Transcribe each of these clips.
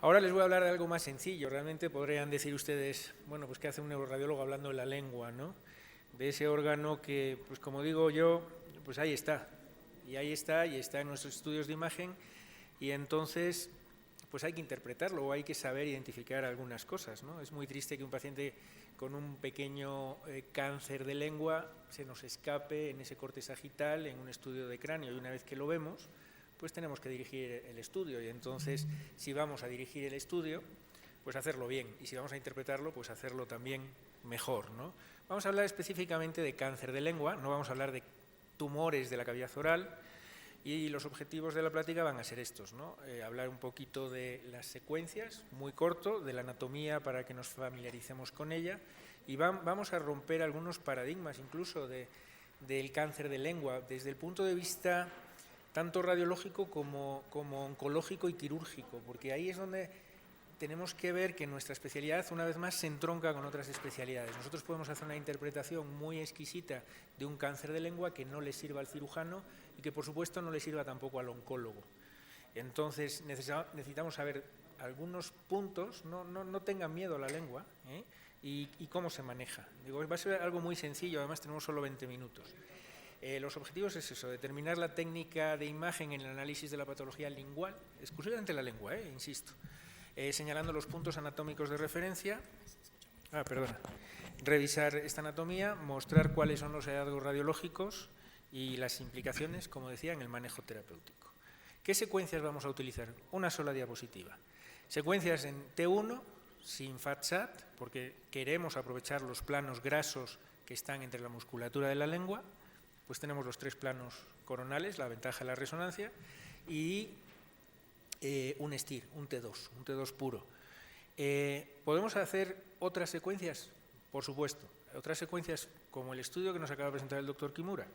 Ahora les voy a hablar de algo más sencillo. Realmente podrían decir ustedes, bueno, pues ¿qué hace un neuroradiólogo hablando de la lengua, ¿no? De ese órgano que, pues como digo yo, pues ahí está. Y ahí está, y está en nuestros estudios de imagen. Y entonces, pues hay que interpretarlo o hay que saber identificar algunas cosas, ¿no? Es muy triste que un paciente con un pequeño cáncer de lengua se nos escape en ese corte sagital, en un estudio de cráneo, y una vez que lo vemos, pues tenemos que dirigir el estudio. Y entonces, si vamos a dirigir el estudio, pues hacerlo bien. Y si vamos a interpretarlo, pues hacerlo también mejor, ¿no? Vamos a hablar específicamente de cáncer de lengua, no vamos a hablar de tumores de la cavidad oral. Y los objetivos de la plática van a ser estos, ¿no? Hablar un poquito de las secuencias, muy corto, de la anatomía para que nos familiaricemos con ella, y vamos a romper algunos paradigmas incluso del cáncer de lengua, desde el punto de vista tanto radiológico como oncológico y quirúrgico, porque ahí es donde tenemos que ver que nuestra especialidad, una vez más, se entronca con otras especialidades. Nosotros podemos hacer una interpretación muy exquisita de un cáncer de lengua que no le sirva al cirujano y que, por supuesto, no le sirva tampoco al oncólogo. Entonces, necesitamos saber algunos puntos, no tengan miedo a la lengua, y cómo se maneja. Digo, va a ser algo muy sencillo, además tenemos solo 20 minutos. Los objetivos es eso, determinar la técnica de imagen en el análisis de la patología lingual, exclusivamente la lengua, insisto. Señalando los puntos anatómicos de referencia, revisar esta anatomía, mostrar cuáles son los hallazgos radiológicos y las implicaciones, como decía, en el manejo terapéutico. ¿Qué secuencias vamos a utilizar? Una sola diapositiva. Secuencias en T1, sin FAT-SAT, porque queremos aprovechar los planos grasos que están entre la musculatura de la lengua, pues tenemos los 3 planos coronales, la ventaja de la resonancia, y un STIR, un T2 puro. ¿Podemos hacer otras secuencias? Por supuesto. Otras secuencias como el estudio que nos acaba de presentar el doctor Kimura.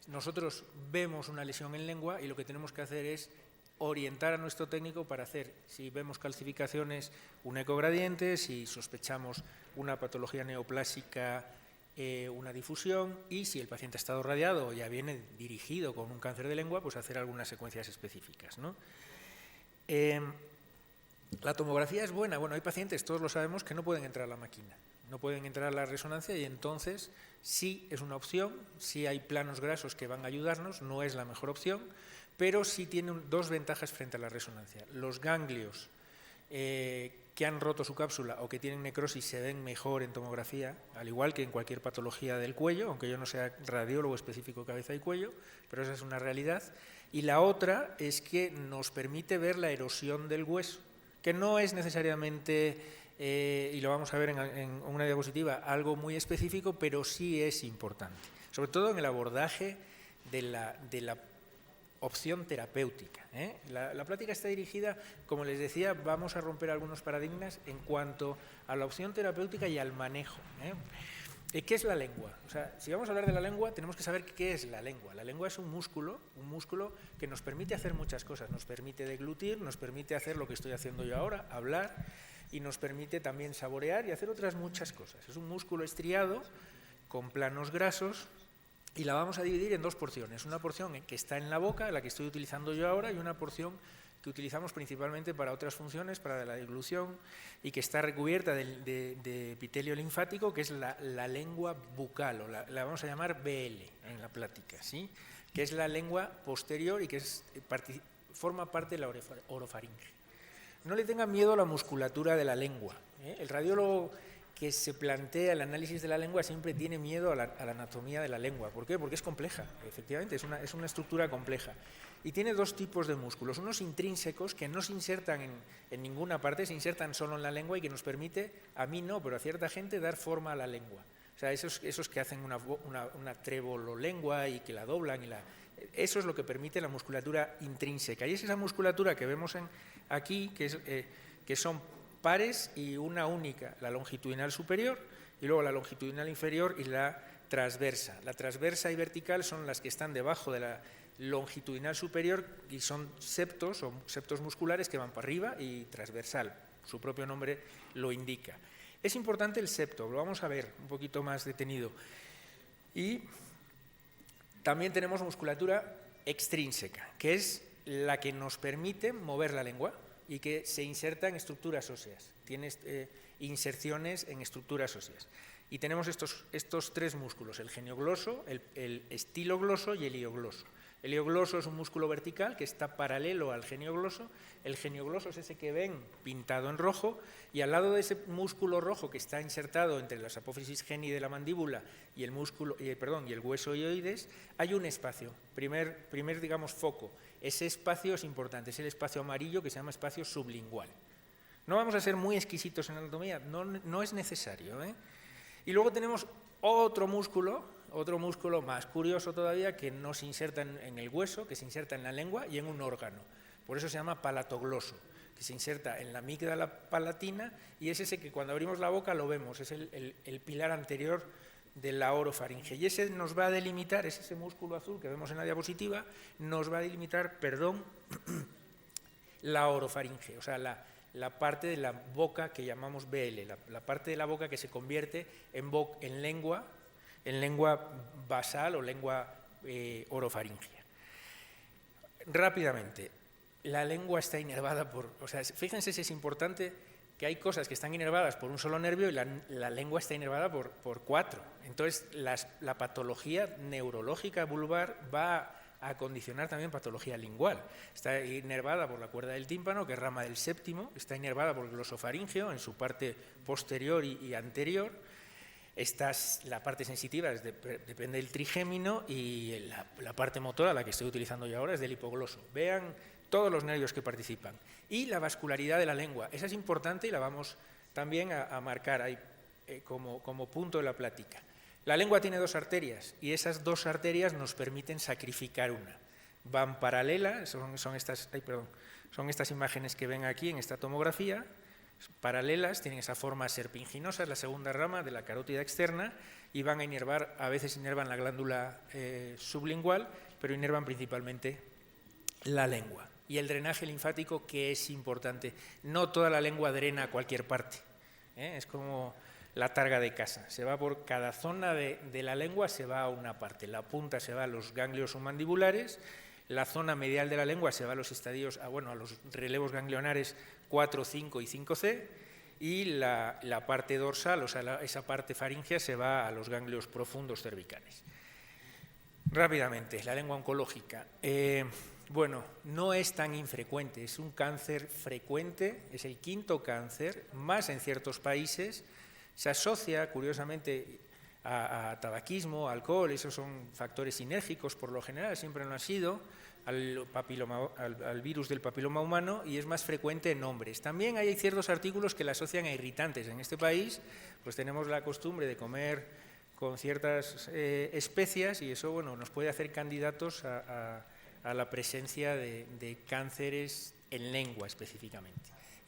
Nosotros vemos una lesión en lengua y lo que tenemos que hacer es orientar a nuestro técnico para hacer, si vemos calcificaciones, un ecogradiente, si sospechamos una patología neoplásica, una difusión, y si el paciente ha estado radiado o ya viene dirigido con un cáncer de lengua, pues hacer algunas secuencias específicas, ¿no? La tomografía es buena. Bueno, hay pacientes, todos lo sabemos, que no pueden entrar a la máquina, no pueden entrar a la resonancia, y entonces sí es una opción, sí hay planos grasos que van a ayudarnos, no es la mejor opción, pero sí tiene 2 ventajas frente a la resonancia. Los ganglios que han roto su cápsula o que tienen necrosis se ven mejor en tomografía, al igual que en cualquier patología del cuello, aunque yo no sea radiólogo específico de cabeza y cuello, pero esa es una realidad. Y la otra es que nos permite ver la erosión del hueso, que no es necesariamente, y lo vamos a ver en una diapositiva, algo muy específico, pero sí es importante, sobre todo en el abordaje de la opción terapéutica. La plática está dirigida, como les decía, vamos a romper algunos paradigmas en cuanto a la opción terapéutica y al manejo. ¿Qué es la lengua? O sea, si vamos a hablar de la lengua, tenemos que saber qué es la lengua. La lengua es un músculo que nos permite hacer muchas cosas. Nos permite deglutir, nos permite hacer lo que estoy haciendo yo ahora, hablar, y nos permite también saborear y hacer otras muchas cosas. Es un músculo estriado con planos grasos, y la vamos a dividir en 2 porciones. Una porción que está en la boca, la que estoy utilizando yo ahora, y una porción que utilizamos principalmente para otras funciones, para la deglución, y que está recubierta de epitelio linfático, que es la lengua bucal, o la vamos a llamar BL en la plática, ¿sí? Que es la lengua posterior y que forma parte de la orofaringe. No le tengan miedo a la musculatura de la lengua. El radiólogo que se plantea el análisis de la lengua siempre tiene miedo a la anatomía de la lengua. ¿Por qué? Porque es compleja, efectivamente, es una estructura compleja. Y tiene 2 tipos de músculos, unos intrínsecos que no se insertan en ninguna parte, se insertan solo en la lengua y que nos permite, a mí no, pero a cierta gente, dar forma a la lengua. O sea, esos que hacen una trebololengua y que la doblan, eso es lo que permite la musculatura intrínseca. Y es esa musculatura que vemos aquí, que son pares y una única, la longitudinal superior y luego la longitudinal inferior y la transversa. La transversa y vertical son las que están debajo de la longitudinal superior y son septos o septos musculares que van para arriba, y transversal, su propio nombre lo indica. Es importante el septo, lo vamos a ver un poquito más detenido. Y también tenemos musculatura extrínseca, que es la que nos permite mover la lengua. y que se inserta en estructuras óseas, tiene inserciones en estructuras óseas. Y tenemos estos tres músculos, el geniogloso, el estilogloso y el iogloso. El iogloso es un músculo vertical que está paralelo al geniogloso. El geniogloso es ese que ven pintado en rojo, y al lado de ese músculo rojo que está insertado entre las apófisis geni de la mandíbula y el hueso hioides, hay un espacio, primer digamos, foco. Ese espacio es importante, es el espacio amarillo que se llama espacio sublingual. No vamos a ser muy exquisitos en anatomía, no es necesario, ¿eh? Y luego tenemos otro músculo más curioso todavía, que no se inserta en el hueso, que se inserta en la lengua y en un órgano. Por eso se llama palatogloso, que se inserta en la amígdala palatina, y es ese que cuando abrimos la boca lo vemos, es el pilar anterior de la orofaringe. Y ese nos va a delimitar, es ese músculo azul que vemos en la diapositiva, nos va a delimitar, la orofaringe, o sea, la parte de la boca que llamamos BL, la parte de la boca que se convierte en lengua basal o lengua orofaringea. Rápidamente, la lengua está inervada fíjense si es importante que hay cosas que están inervadas por un solo nervio y la lengua está inervada por 4. Entonces, la patología neurológica vulvar va a condicionar también patología lingual. Está inervada por la cuerda del tímpano, que es rama del séptimo, está inervada por el glosofaringeo en su parte posterior y anterior. La parte sensitiva depende del trigémino, y la parte motora, la que estoy utilizando yo ahora, es del hipogloso. Vean todos los nervios que participan. Y la vascularidad de la lengua, esa es importante y la vamos también a marcar ahí como punto de la plática. La lengua tiene 2 arterias, y esas 2 arterias nos permiten sacrificar una. Van paralelas, son estas imágenes que ven aquí en esta tomografía, paralelas, tienen esa forma serpinginosa, es la segunda rama de la carótida externa, y van a inervar, a veces inervan la glándula sublingual, pero inervan principalmente la lengua. Y el drenaje linfático, que es importante, no toda la lengua drena a cualquier parte, es como la targa de casa, se va por cada zona de la lengua, se va a una parte, la punta se va a los ganglios submandibulares, la zona medial de la lengua se va a los estadios, a los relevos ganglionares 4, 5 y 5C, y la parte dorsal, o sea, esa parte faríngea, se va a los ganglios profundos cervicales. Rápidamente, la lengua oncológica. No es tan infrecuente, es un cáncer frecuente, es el 5º cáncer, más en ciertos países. Se asocia, curiosamente, a tabaquismo, alcohol, esos son factores sinérgicos por lo general, siempre lo han sido, al virus del papiloma humano, y es más frecuente en hombres. También hay ciertos artículos que la asocian a irritantes. En este país pues tenemos la costumbre de comer con ciertas especias, y eso nos puede hacer candidatos a la presencia de cánceres en lengua específicamente.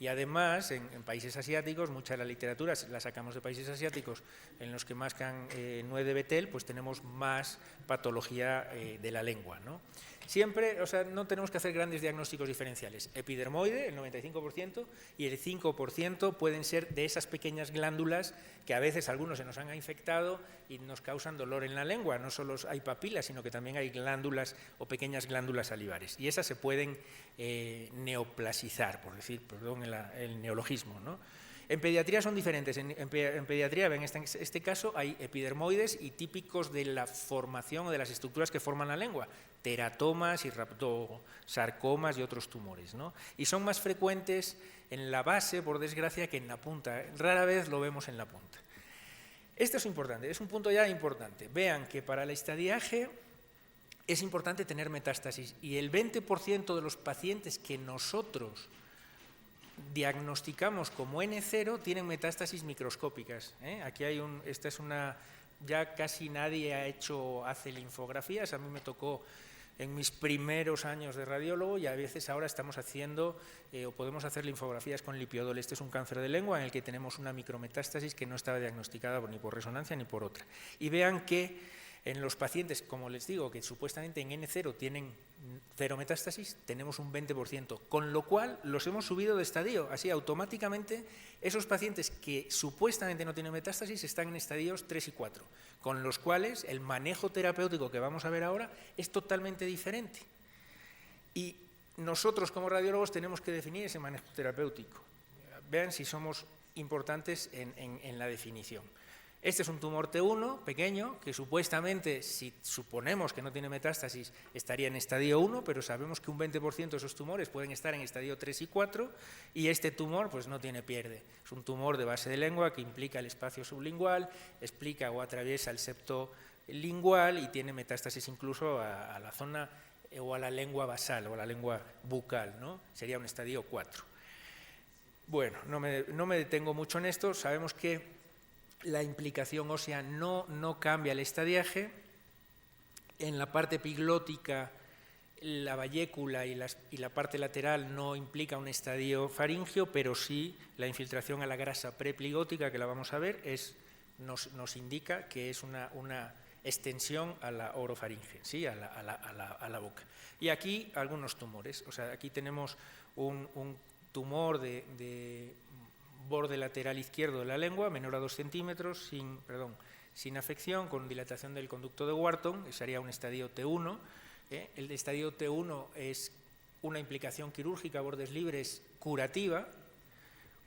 Y además, en países asiáticos, mucha de la literatura la sacamos de países asiáticos en los que mascan nuez de betel, pues tenemos más patología de la lengua, ¿no? Siempre, no tenemos que hacer grandes diagnósticos diferenciales. Epidermoide, el 95%, y el 5% pueden ser de esas pequeñas glándulas que a veces algunos se nos han infectado y nos causan dolor en la lengua. No solo hay papilas, sino que también hay glándulas o pequeñas glándulas salivares. Y esas se pueden neoplasizar, por decir, perdón el neologismo, ¿no? En pediatría son diferentes. En pediatría, en este caso, hay epidermoides y típicos de la formación o de las estructuras que forman la lengua, teratomas y sarcomas y otros tumores, ¿no? Y son más frecuentes en la base, por desgracia, que en la punta. Rara vez lo vemos en la punta. Esto es importante, es un punto ya importante. Vean que para el estadiaje es importante tener metástasis, y el 20% de los pacientes que nosotros diagnosticamos como N0 tienen metástasis microscópicas. Aquí hay ya casi nadie hace linfografías. A mí me tocó en mis primeros años de radiólogo, y a veces ahora estamos haciendo o podemos hacer linfografías con lipiodol. Este es un cáncer de lengua en el que tenemos una micrometástasis que no estaba diagnosticada ni por resonancia ni por otra. Y vean que en los pacientes, como les digo, que supuestamente en N0 tienen 0 metástasis, tenemos un 20%, con lo cual los hemos subido de estadio. Así, automáticamente, esos pacientes que supuestamente no tienen metástasis están en estadios 3 y 4, con los cuales el manejo terapéutico que vamos a ver ahora es totalmente diferente. Y nosotros como radiólogos tenemos que definir ese manejo terapéutico. Vean si somos importantes en la definición. Este es un tumor T1 pequeño que supuestamente, si suponemos que no tiene metástasis, estaría en estadio 1, pero sabemos que un 20% de esos tumores pueden estar en estadio 3 y 4 y este tumor pues no tiene pierde. Es un tumor de base de lengua que implica el espacio sublingual, explica o atraviesa el septo lingual y tiene metástasis incluso a la zona o a la lengua basal o a la lengua bucal, ¿no? Sería un estadio 4. Bueno, no me detengo mucho en esto, sabemos que la implicación ósea no cambia el estadiaje. En la parte epiglótica, la vallécula y la parte lateral no implica un estadio faríngeo, pero sí la infiltración a la grasa prepligótica, que la vamos a ver, nos indica que es una extensión a la orofaringe, ¿sí? a la boca. Y aquí algunos tumores, o sea, aquí tenemos un tumor de borde lateral izquierdo de la lengua, menor a 2 centímetros, sin afección, con dilatación del conducto de Wharton, que sería un estadio T1. El estadio T1 es una implicación quirúrgica a bordes libres curativa,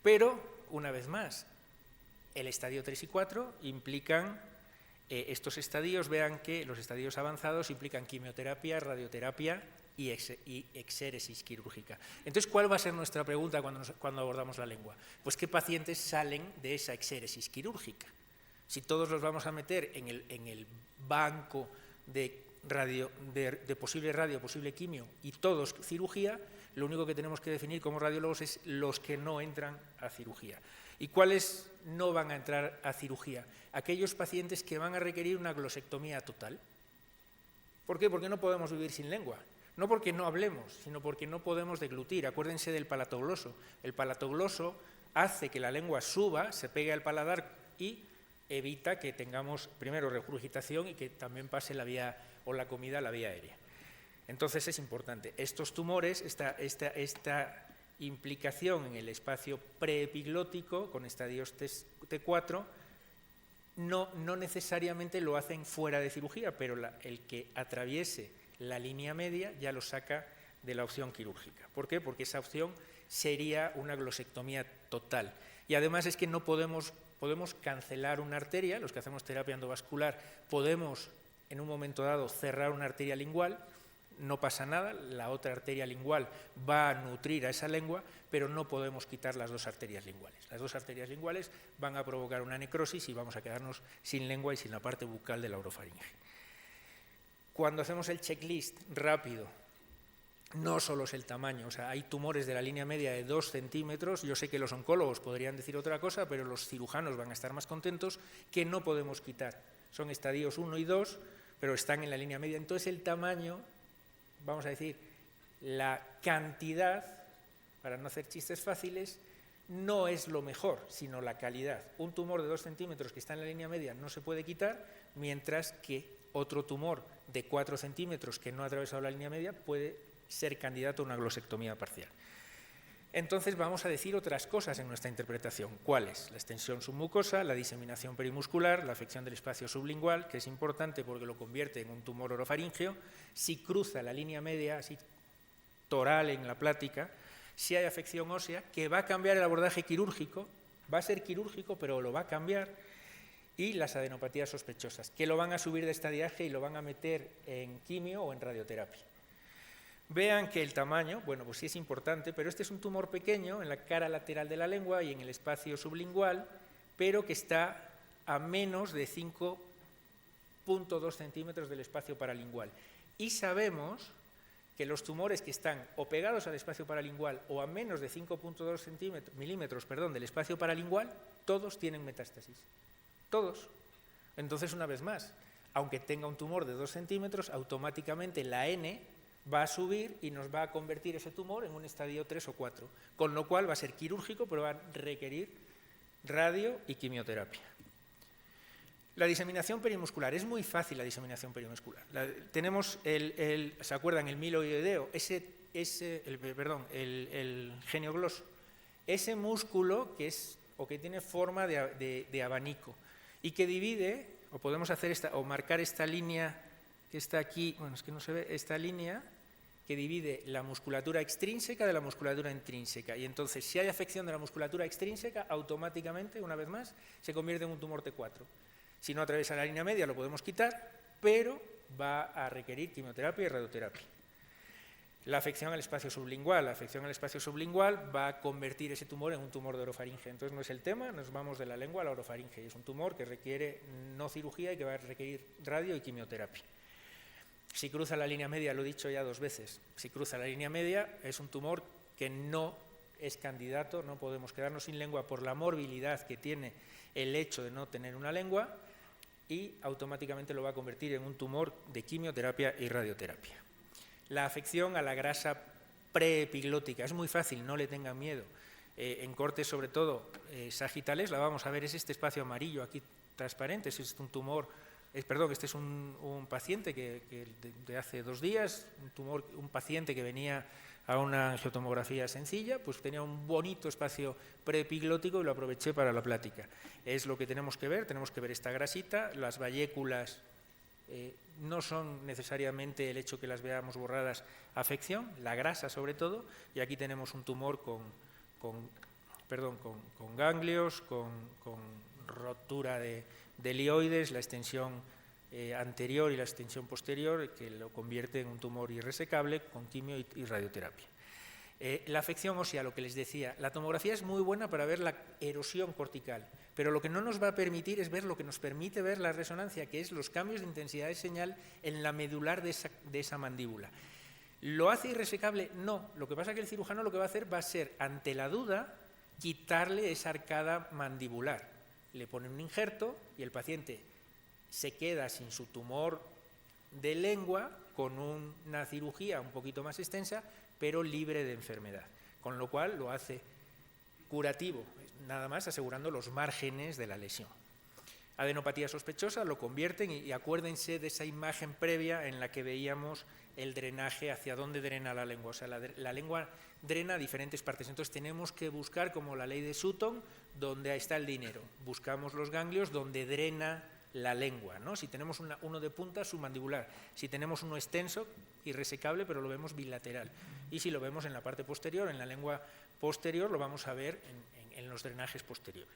pero, una vez más, el estadio 3 y 4 implican estos estadios, vean que los estadios avanzados implican quimioterapia, radioterapia y exéresis quirúrgica. Entonces, ¿cuál va a ser nuestra pregunta cuando abordamos la lengua? Pues, ¿qué pacientes salen de esa exéresis quirúrgica? Si todos los vamos a meter en el banco de posible radio, posible quimio y todos cirugía, lo único que tenemos que definir como radiólogos es los que no entran a cirugía. ¿Y cuáles no van a entrar a cirugía? Aquellos pacientes que van a requerir una glosectomía total. ¿Por qué? Porque no podemos vivir sin lengua. No porque no hablemos, sino porque no podemos deglutir. Acuérdense del palatogloso. El palatogloso hace que la lengua suba, se pegue al paladar y evita que tengamos, primero, regurgitación y que también pase la vía o la comida a la vía aérea. Entonces es importante. Estos tumores, esta implicación en el espacio preepiglótico con estadios T4, no necesariamente lo hacen fuera de cirugía, pero el que atraviese la línea media ya lo saca de la opción quirúrgica. ¿Por qué? Porque esa opción sería una glosectomía total. Y además es que no podemos cancelar una arteria, los que hacemos terapia endovascular podemos en un momento dado cerrar una arteria lingual, no pasa nada, la otra arteria lingual va a nutrir a esa lengua, pero no podemos quitar las dos arterias linguales. Las dos arterias linguales van a provocar una necrosis y vamos a quedarnos sin lengua y sin la parte bucal de la orofaringe. Cuando hacemos el checklist rápido, no solo es el tamaño, o sea, hay tumores de la línea media de 2 centímetros, yo sé que los oncólogos podrían decir otra cosa, pero los cirujanos van a estar más contentos, que no podemos quitar. Son estadios 1 y 2, pero están en la línea media. Entonces el tamaño, vamos a decir, la cantidad, para no hacer chistes fáciles, no es lo mejor, sino la calidad. Un tumor de 2 centímetros que está en la línea media no se puede quitar, mientras que otro tumor de 4 centímetros que no ha atravesado la línea media puede ser candidato a una glosectomía parcial. Entonces vamos a decir otras cosas en nuestra interpretación. ¿Cuáles? La extensión submucosa, la diseminación perimuscular, la afección del espacio sublingual, que es importante porque lo convierte en un tumor orofaríngeo, si cruza la línea media, así toral en la plática, si hay afección ósea, que va a cambiar el abordaje quirúrgico, va a ser quirúrgico, pero lo va a cambiar, y las adenopatías sospechosas, que lo van a subir de estadiaje y lo van a meter en quimio o en radioterapia. Vean que el tamaño, bueno, pues sí es importante, pero este es un tumor pequeño en la cara lateral de la lengua y en el espacio sublingual, pero que está a menos de 5,2 centímetros del espacio paralingual. Y sabemos que los tumores que están o pegados al espacio paralingual o a menos de 5,2 milímetros del espacio paralingual, todos tienen metástasis. Todos. Entonces, una vez más, aunque tenga un tumor de 2 centímetros, automáticamente la N va a subir y nos va a convertir ese tumor en un estadio 3 o 4, con lo cual va a ser quirúrgico, pero va a requerir radio y quimioterapia. La diseminación perimuscular, es muy fácil la diseminación perimuscular. Tenemos ¿se acuerdan? El miloideo, el geniogloso, ese músculo que tiene forma de abanico y que divide, o podemos hacer marcar esta línea que está aquí, bueno, es que no se ve, esta línea que divide la musculatura extrínseca de la musculatura intrínseca. Y entonces, si hay afección de la musculatura extrínseca, automáticamente, una vez más, se convierte en un tumor T4. Si no atraviesa la línea media, lo podemos quitar, pero va a requerir quimioterapia y radioterapia. La afección al espacio sublingual. La afección al espacio sublingual va a convertir ese tumor en un tumor de orofaringe. Entonces, no es el tema, nos vamos de la lengua a la orofaringe. Y es un tumor que requiere no cirugía y que va a requerir radio y quimioterapia. Si cruza la línea media, lo he dicho ya 2 veces, si cruza la línea media es un tumor que no es candidato, no podemos quedarnos sin lengua por la morbilidad que tiene el hecho de no tener una lengua y automáticamente lo va a convertir en un tumor de quimioterapia y radioterapia. La afección a la grasa preepiglótica es muy fácil, no le tengan miedo. En cortes sobre todo sagitales, la vamos a ver, es este espacio amarillo aquí transparente, es un tumor. Este es un paciente que de hace 2 días, un paciente que venía a una angiotomografía sencilla, pues tenía un bonito espacio preepiglótico y lo aproveché para la plática. Es lo que tenemos que ver esta grasita, las bayéculas no son necesariamente el hecho que las veamos borradas afección, la grasa sobre todo, y aquí tenemos un tumor con ganglios, con rotura de helioides, la extensión anterior y la extensión posterior, que lo convierte en un tumor irresecable con quimio y radioterapia. La afección ósea, lo que les decía, la tomografía es muy buena para ver la erosión cortical, pero lo que no nos va a permitir es ver lo que nos permite ver la resonancia, que es los cambios de intensidad de señal en la medular de esa mandíbula. ¿Lo hace irresecable? No. Lo que pasa es que el cirujano lo que va a hacer va a ser, ante la duda, quitarle esa arcada mandibular. Le pone un injerto y el paciente se queda sin su tumor de lengua con una cirugía un poquito más extensa, pero libre de enfermedad, con lo cual lo hace curativo, nada más asegurando los márgenes de la lesión. Adenopatía sospechosa lo convierten y acuérdense de esa imagen previa en la que veíamos el drenaje, hacia dónde drena la lengua. O sea, la lengua drena a diferentes partes, entonces tenemos que buscar, como la ley de Sutton, donde está el dinero. Buscamos los ganglios donde drena la lengua, ¿no? Si tenemos uno de punta, submandibular. Si tenemos uno extenso, irresecable, pero lo vemos bilateral. Y si lo vemos en la parte posterior, en la lengua posterior, lo vamos a ver en los drenajes posteriores.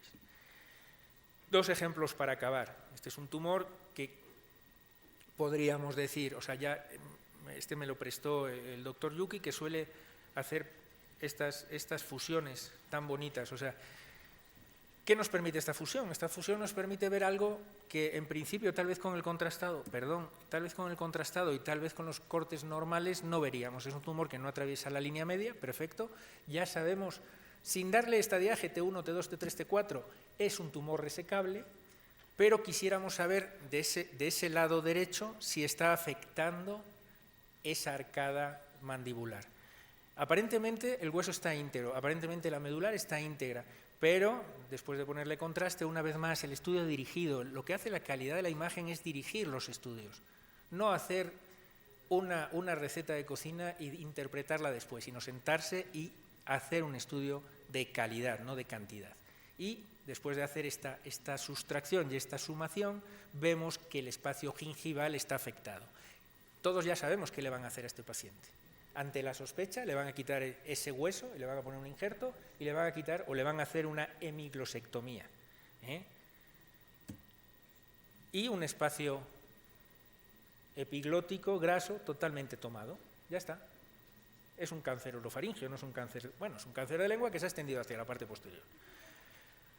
2 ejemplos para acabar. Este es un tumor que podríamos decir, o sea, ya este me lo prestó el doctor Yuki, que suele hacer estas fusiones tan bonitas. O sea, ¿qué nos permite esta fusión? Esta fusión nos permite ver algo que en principio tal vez con el contrastado y tal vez con los cortes normales no veríamos. Es un tumor que no atraviesa la línea media, perfecto. Ya sabemos, sin darle estadiaje T1, T2, T3, T4, es un tumor resecable, pero quisiéramos saber de ese lado derecho si está afectando esa arcada mandibular. Aparentemente el hueso está íntegro, aparentemente la medular está íntegra, pero después de ponerle contraste, una vez más, el estudio dirigido, lo que hace la calidad de la imagen es dirigir los estudios, no hacer una receta de cocina e interpretarla después, sino sentarse y hacer un estudio de calidad, no de cantidad. Y después de hacer esta sustracción y esta sumación, vemos que el espacio gingival está afectado. Todos ya sabemos qué le van a hacer a este paciente. Ante la sospecha le van a quitar ese hueso, le van a poner un injerto y le van a quitar o le van a hacer una hemiglosectomía. Y un espacio epiglótico graso totalmente tomado. Ya está. Es un cáncer orofaringeo, no es un cáncer, bueno, es un cáncer de lengua que se ha extendido hacia la parte posterior.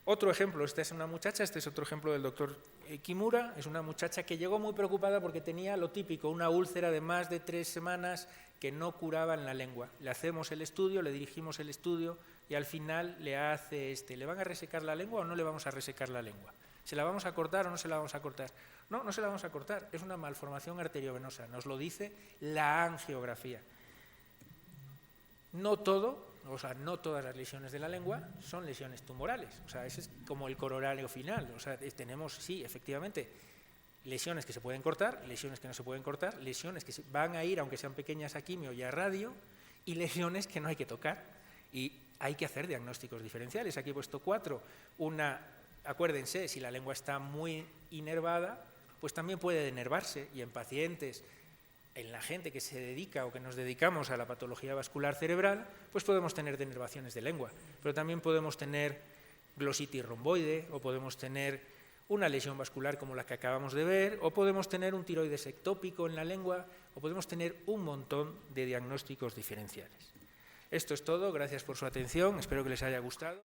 Otro ejemplo, esta es una muchacha, este es otro ejemplo del doctor Kimura, es una muchacha que llegó muy preocupada porque tenía lo típico, una úlcera de más de 3 semanas que no curaba en la lengua. Le hacemos el estudio, le dirigimos el estudio y al final le hace ¿le van a resecar la lengua o no le vamos a resecar la lengua? ¿Se la vamos a cortar o no se la vamos a cortar? No, no se la vamos a cortar, es una malformación arteriovenosa, nos lo dice la angiografía. No todas las lesiones de la lengua son lesiones tumorales, o sea, ese es como el corolario final, o sea, tenemos, sí, efectivamente, lesiones que se pueden cortar, lesiones que no se pueden cortar, lesiones que van a ir, aunque sean pequeñas, a quimio y a radio, y lesiones que no hay que tocar, y hay que hacer diagnósticos diferenciales. Aquí he puesto 4, acuérdense, si la lengua está muy inervada, pues también puede denervarse, y en pacientes en la gente que se dedica o que nos dedicamos a la patología vascular cerebral, pues podemos tener denervaciones de lengua, pero también podemos tener glositis romboide o podemos tener una lesión vascular como la que acabamos de ver, o podemos tener un tiroides ectópico en la lengua, o podemos tener un montón de diagnósticos diferenciales. Esto es todo, gracias por su atención, espero que les haya gustado.